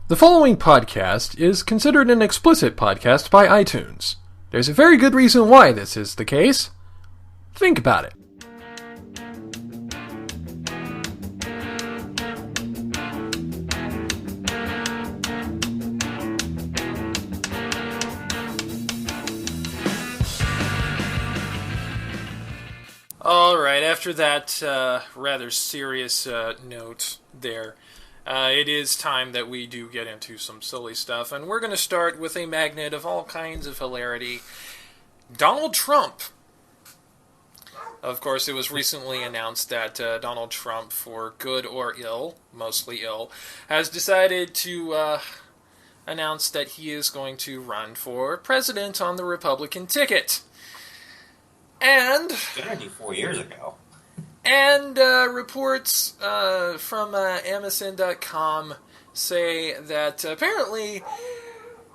The following podcast is considered an explicit podcast by iTunes. There's a very good reason why this is the case. Think about it. Alright, after that rather serious note there, it is time that we do get into some silly stuff, and we're going to start with a magnet of all kinds of hilarity. Donald Trump. Of course, it was recently announced that Donald Trump, for good or ill, mostly ill, has decided to announce that he is going to run for president on the Republican ticket. And 4 years ago. And reports from MSN.com say that apparently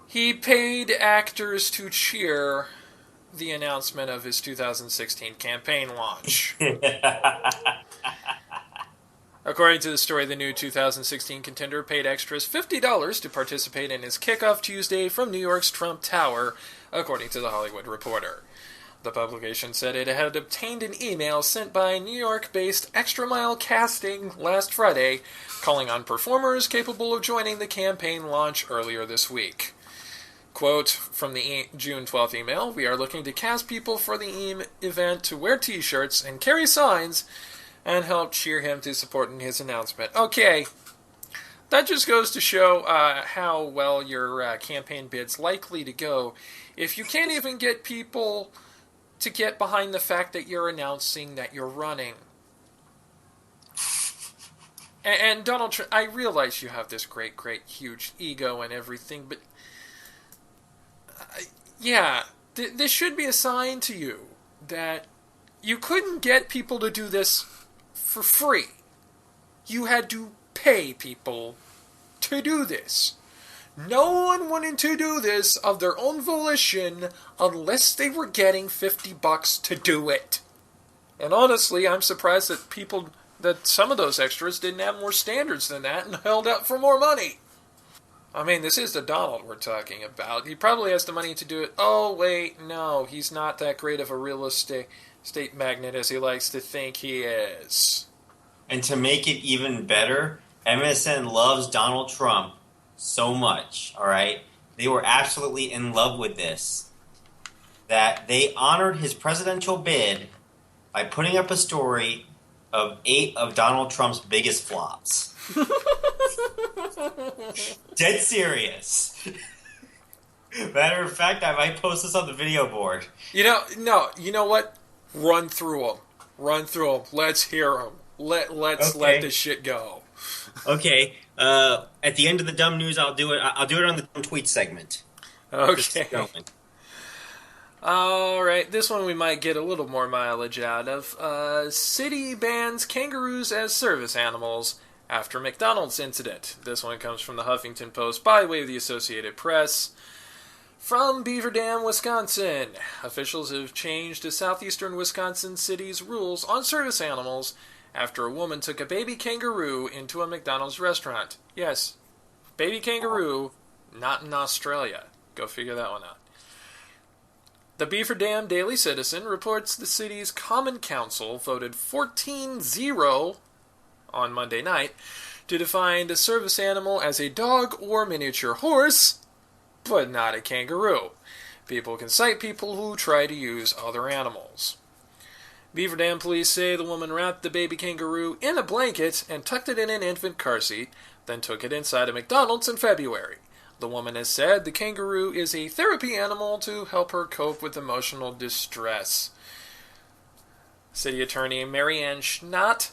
he paid actors to cheer the announcement of his 2016 campaign launch. According to the story, the new 2016 contender paid extras $50 to participate in his kickoff Tuesday from New York's Trump Tower, according to The Hollywood Reporter. The publication said it had obtained an email sent by New York-based Extra Mile Casting last Friday, calling on performers capable of joining the campaign launch earlier this week. Quote from the June 12th email, "We are looking to cast people for the event to wear t-shirts and carry signs and help cheer him to support in his announcement." Okay, that just goes to show how well your campaign bid's likely to go if you can't even get people to get behind the fact that you're announcing that you're running. And Donald Trump, I realize you have this great, huge ego and everything, but this should be a sign to you that you couldn't get people to do this for free. You had to pay people to do this. No one wanted to do this of their own volition unless they were getting $50 to do it. And honestly, I'm surprised that some of those extras didn't have more standards than that and held out for more money. I mean, this is the Donald we're talking about. He probably has the money to do it. Oh, wait, no, he's not that great of a real estate magnate as he likes to think he is. And to make it even better, MSN loves Donald Trump so much, all right? They were absolutely in love with this, that they honored his presidential bid by putting up a story of 8 of Donald Trump's biggest flops. Dead serious. Matter of fact, I might post this on the video board. You know what? Run through them. Let's hear them. Let's let this shit go. Okay. At the end of the dumb news, I'll do it. I'll do it on the dumb tweet segment. Okay. All right. This one we might get a little more mileage out of. City bans kangaroos as service animals after McDonald's incident. This one comes from the Huffington Post by way of the Associated Press. From Beaver Dam, Wisconsin. Officials have changed a southeastern Wisconsin city's rules on service animals after a woman took a baby kangaroo into a McDonald's restaurant. Yes, baby kangaroo, not in Australia. Go figure that one out. The Beaver Dam Daily Citizen reports the city's Common Council voted 14-0 on Monday night to define a service animal as a dog or miniature horse, but not a kangaroo. People can cite people who try to use other animals. Beaver Dam police say the woman wrapped the baby kangaroo in a blanket and tucked it in an infant car seat, then took it inside a McDonald's in February. The woman has said the kangaroo is a therapy animal to help her cope with emotional distress. City Attorney Marianne Schott,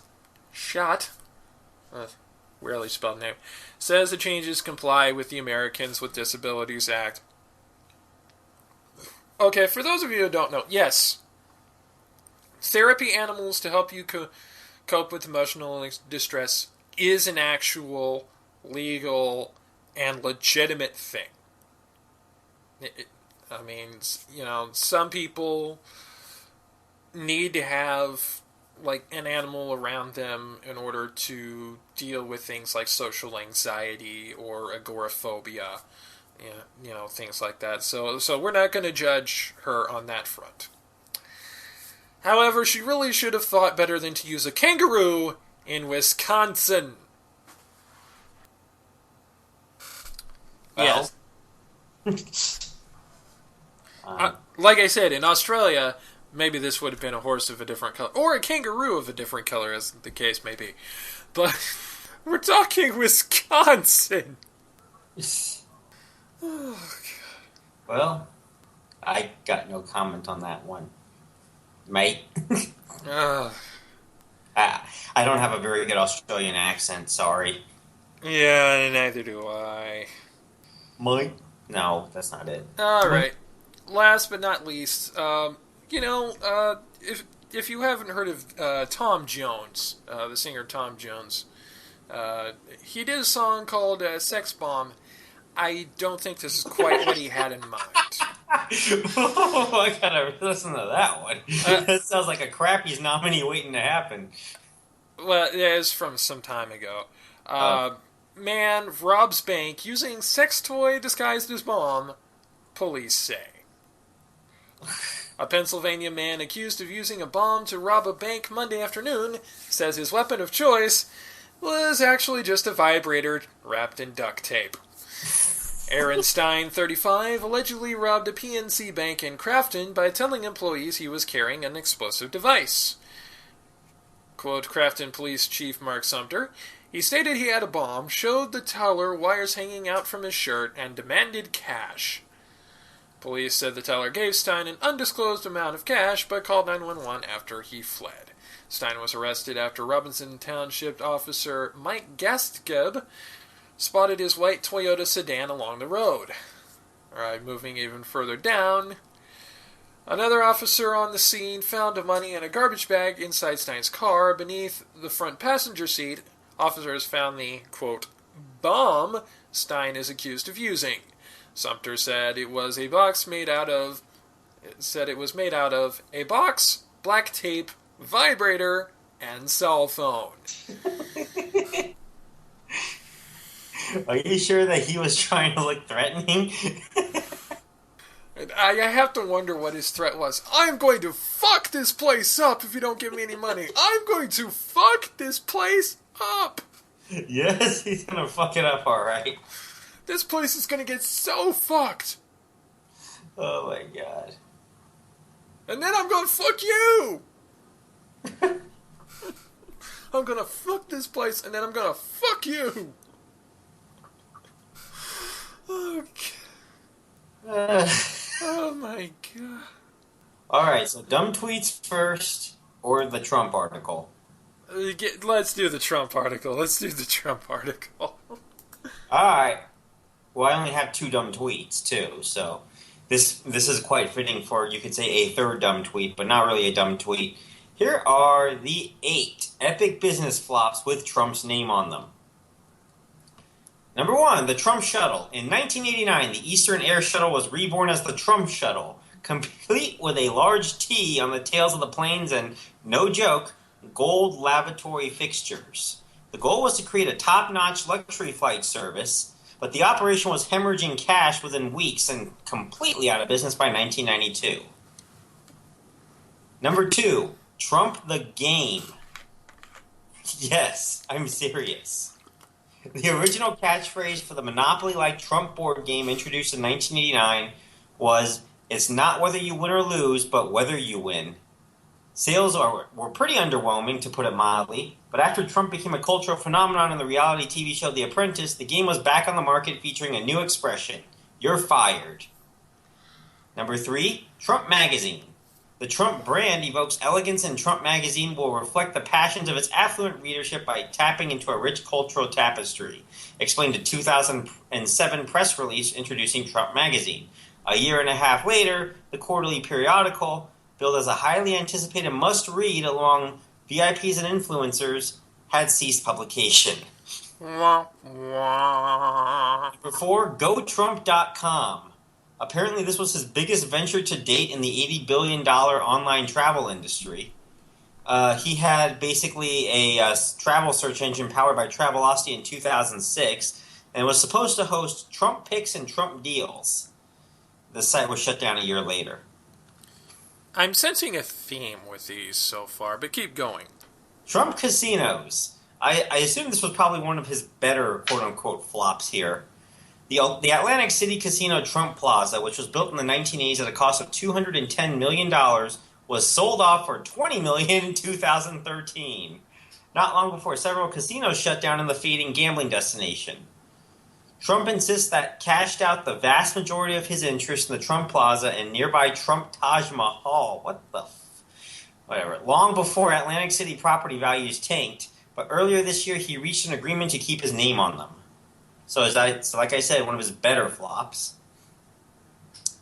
rarely spelled name, says the changes comply with the Americans with Disabilities Act. Okay, for those of you who don't know, yes, therapy animals to help you cope with emotional distress is an actual legal and legitimate thing. Some people need to have like an animal around them in order to deal with things like social anxiety or agoraphobia, things like that. So we're not going to judge her on that front. However, she really should have thought better than to use a kangaroo in Wisconsin. Well, Yes. Like I said, in Australia, maybe this would have been a horse of a different color, or a kangaroo of a different color, as the case may be. But we're talking Wisconsin. Oh, well, I got no comment on that one, mate. God. I don't have a very good Australian accent, sorry. Yeah, neither do I. Mike? No, that's not it. All right. Last but not least, if you haven't heard of Tom Jones, the singer Tom Jones, he did a song called "Sex Bomb." I don't think this is quite what he had in mind. Oh, I gotta listen to that one. That sounds like a Crappy's nominee waiting to happen. Well, yeah, it's from some time ago. Man robs bank using sex toy disguised as bomb, police say. A Pennsylvania man accused of using a bomb to rob a bank Monday afternoon says his weapon of choice was actually just a vibrator wrapped in duct tape. Aaron Stein, 35, allegedly robbed a PNC bank in Crafton by telling employees he was carrying an explosive device. Quote, Crafton Police Chief Mark Sumter, he stated he had a bomb, showed the teller wires hanging out from his shirt, and demanded cash. Police said the teller gave Stein an undisclosed amount of cash, but called 911 after he fled. Stein was arrested after Robinson Township officer Mike Gastgeb spotted his white Toyota sedan along the road. Alright, moving even further down. Another officer on the scene found money in a garbage bag inside Stein's car. Beneath the front passenger seat, officers found the, quote, bomb Stein is accused of using. Sumter said it was a box made out of a box, black tape, vibrator, and cell phone. Are you sure that he was trying to look threatening? I have to wonder what his threat was. I'm going to fuck this place up if you don't give me any money. I'm going to fuck this place up. Yes, he's gonna fuck it up, alright. This place is going to get so fucked. Oh my god. And then I'm going to fuck you. I'm going to fuck this place and then I'm going to fuck you. Okay. Oh my god. Alright, so dumb tweets first, or the Trump article? Let's do the Trump article. Alright. Well, I only have 2 dumb tweets, too, so this is quite fitting for, you could say, a third dumb tweet, but not really a dumb tweet. Here are the 8 epic business flops with Trump's name on them. Number 1, the Trump Shuttle. In 1989, the Eastern Air Shuttle was reborn as the Trump Shuttle, complete with a large T on the tails of the planes and, no joke, gold lavatory fixtures. The goal was to create a top-notch luxury flight service, but the operation was hemorrhaging cash within weeks and completely out of business by 1992. Number 2, Trump the Game. Yes, I'm serious. The original catchphrase for the Monopoly-like Trump board game introduced in 1989 was, "It's not whether you win or lose, but whether you win." Sales were pretty underwhelming, to put it mildly, but after Trump became a cultural phenomenon in the reality TV show The Apprentice, the game was back on the market featuring a new expression, "You're fired." Number 3, Trump Magazine. The Trump brand evokes elegance, and Trump Magazine will reflect the passions of its affluent readership by tapping into a rich cultural tapestry, explained a 2007 press release introducing Trump Magazine. A year and a half later, the quarterly periodical, billed as a highly anticipated must-read along VIPs and influencers, had ceased publication. Number 4, GoTrump.com. Apparently this was his biggest venture to date in the $80 billion online travel industry. He had basically a travel search engine powered by Travelocity in 2006 and was supposed to host Trump picks and Trump deals. The site was shut down a year later. I'm sensing a theme with these so far, but keep going. Trump casinos. I assume this was probably one of his better quote-unquote flops here. The Atlantic City Casino Trump Plaza, which was built in the 1980s at a cost of $210 million, was sold off for $20 million in 2013. Not long before several casinos shut down in the fading gambling destination. Trump insists that cashed out the vast majority of his interest in the Trump Plaza and nearby Trump Taj Mahal. What the whatever. Long before Atlantic City property values tanked, but earlier this year he reached an agreement to keep his name on them. So like I said, one of his better flops.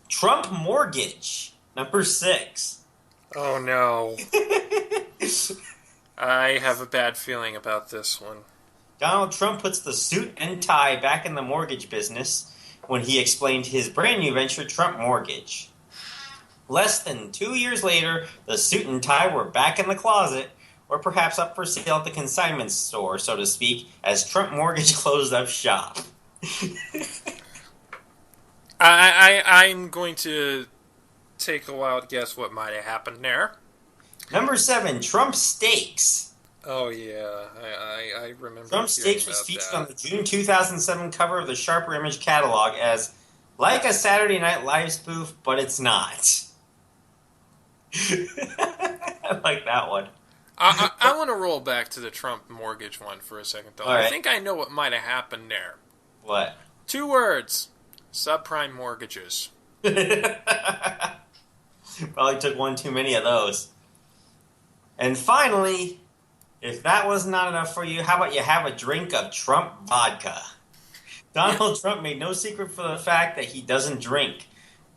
Trump Mortgage, number 6. Oh no. I have a bad feeling about this one. Donald Trump puts the suit and tie back in the mortgage business when he explained his brand new venture, Trump Mortgage. Less than 2 years later, the suit and tie were back in the closet, or perhaps up for sale at the consignment store, so to speak, as Trump Mortgage closed up shop. I'm going to take a wild guess what might have happened there. Number 7, Trump Steaks. Oh yeah, I remember. Trump Steaks was featured on the June 2007 cover of the Sharper Image catalog as like a Saturday Night Live spoof, but it's not. I like that one. I want to roll back to the Trump Mortgage one for a second, though. All right. I think I know what might have happened there. What? 2 words. Subprime mortgages. Probably took one too many of those. And finally, if that was not enough for you, how about you have a drink of Trump vodka? Donald Trump made no secret for the fact that he doesn't drink.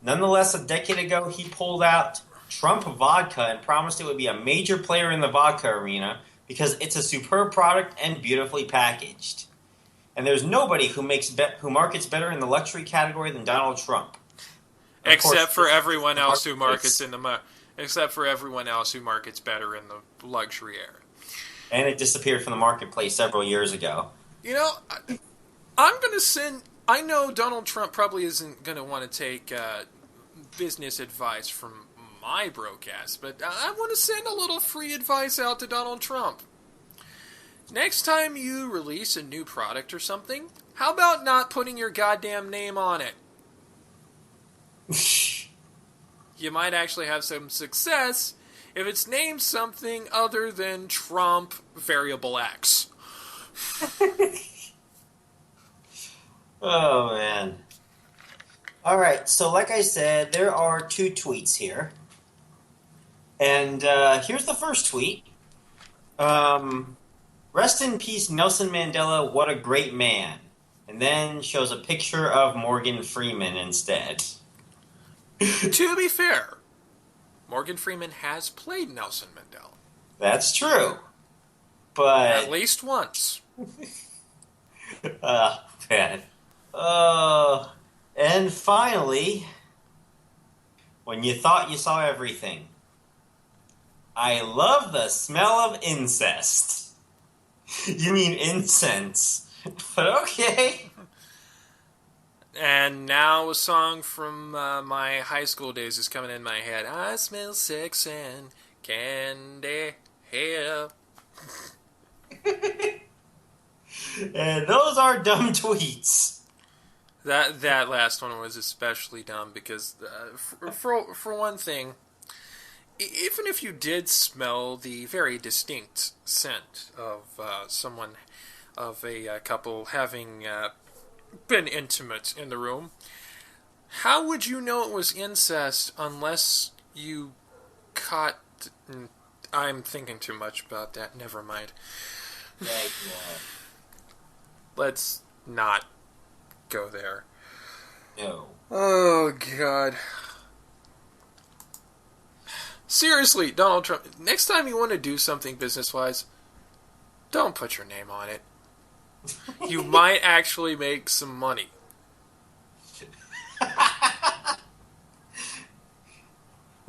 Nonetheless, a decade ago, he pulled out Trump vodka and promised it would be a major player in the vodka arena because it's a superb product and beautifully packaged. And there's nobody who markets better in the luxury category than Donald Trump. Except for everyone else who markets better in the luxury area. And it disappeared from the marketplace several years ago. You know, I'm going to send... I know Donald Trump probably isn't going to want to take business advice from my broadcast, but I want to send a little free advice out to Donald Trump. Next time you release a new product or something, how about not putting your goddamn name on it? You might actually have some success if it's named something other than Trump Variable X. Oh, man. Alright, so like I said, there are 2 tweets here. And here's the first tweet. Rest in peace, Nelson Mandela, what a great man. And then shows a picture of Morgan Freeman instead. To be fair, Morgan Freeman has played Nelson Mandela. That's true. But... at least once. Man. And finally, when you thought you saw everything, I love the smell of incest. You mean incense. But okay. And now a song from my high school days is coming in my head. I smell sex and candy here. And those are dumb tweets. That last one was especially dumb because, for one thing, even if you did smell the very distinct scent of a couple having been intimate in the room, how would you know it was incest unless you caught... I'm thinking too much about that. Never mind. Yeah. Let's not go there. No. Oh, God. Seriously, Donald Trump, next time you want to do something business-wise, don't put your name on it. You might actually make some money.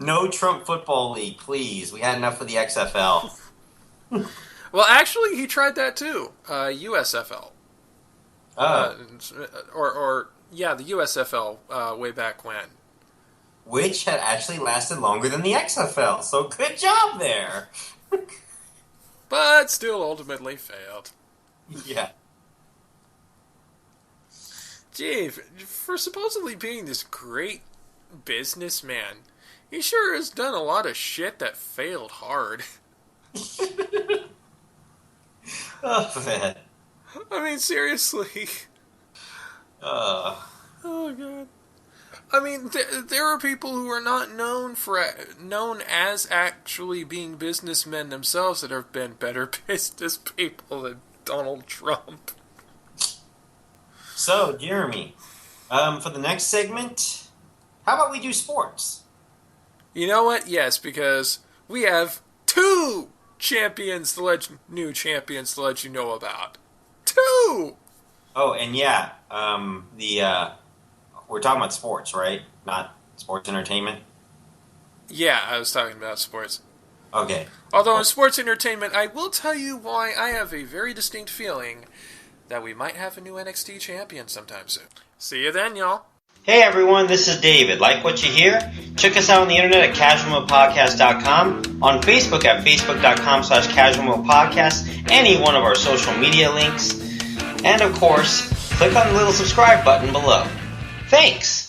No Trump Football League, please. We had enough of the XFL. Well, actually, he tried that too. USFL. Oh. The USFL way back when. Which had actually lasted longer than the XFL, so good job there. But still ultimately failed. Yeah. Gee, for supposedly being this great businessman, he sure has done a lot of shit that failed hard. Oh, man. I mean, seriously. Oh, God. I mean, there are people who are not known as actually being businessmen themselves that have been better business people than Donald Trump. So, Jeremy, for the next segment, how about we do sports? You know what? Yes, because we have two new champions to let you know about. Two! Oh, and yeah, we're talking about sports, right? Not sports entertainment? Yeah, I was talking about sports. Okay. Although in sports entertainment, I will tell you why I have a very distinct feeling that we might have a new NXT champion sometime soon. See you then, y'all. Hey everyone, this is David. Like what you hear? Check us out on the internet at casualmodepodcast.com, on Facebook at facebook.com/casualmodepodcast, any one of our social media links, and of course, click on the little subscribe button below. Thanks!